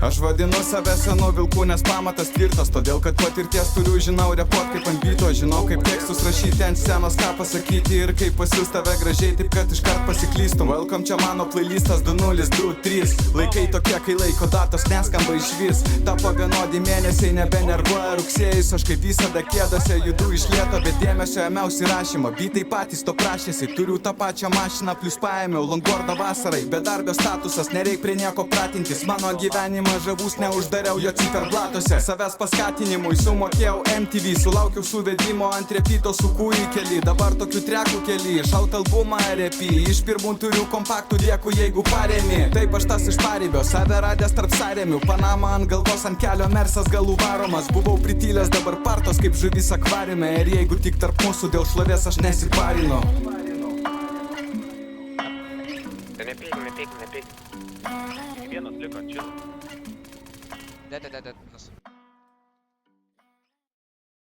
Aš vadinu save senu vilku, nes pamatas tvirtas, todėl kad patirties turiu, žinau report kaip ant byto, žinau kaip tekstus rašyti ant scenos, ką pasakyti ir kaip pasiūs tave gražiai, taip kad iškart pasiklystum. Welcome, čia mano playlistas 2023. Laikai tokie, kai laiko datos neskamba išvis. Tapo vienodi mėnesiai, nebenervuoja rugsėjus. Aš kaip visada kėdose judu iš lėto, bet dėmesio ėmiausi rašymą. Bitai patys to prašėsi, turiu tą pačią mašiną, plus paėmiau longboardą vasarai. Bedarbio statusas, nereik prie nieko pratintis. Mano gyvenimą žavus neuždariau jo ciferblatuose. Savęs paskatinimui sumokėjau MTV, sulaukiau suvedimo ant repito su kūjį keli. Dabar tokių trekų keli, šaut albumą RP. Iš pirmų turiu kompaktų, dėkui jeigu paremi. Taip aš tas iš paribio, save radęs tarp saremių. Panama ant galvos, ant kelio mersas galų varomas. Buvau pritylęs, dabar partos kaip žuvis akvariume. Ir jeigu tik tarp mūsų dėl šlovės aš nesiparinu. Nepyk. Vienas liko, čia. Dead.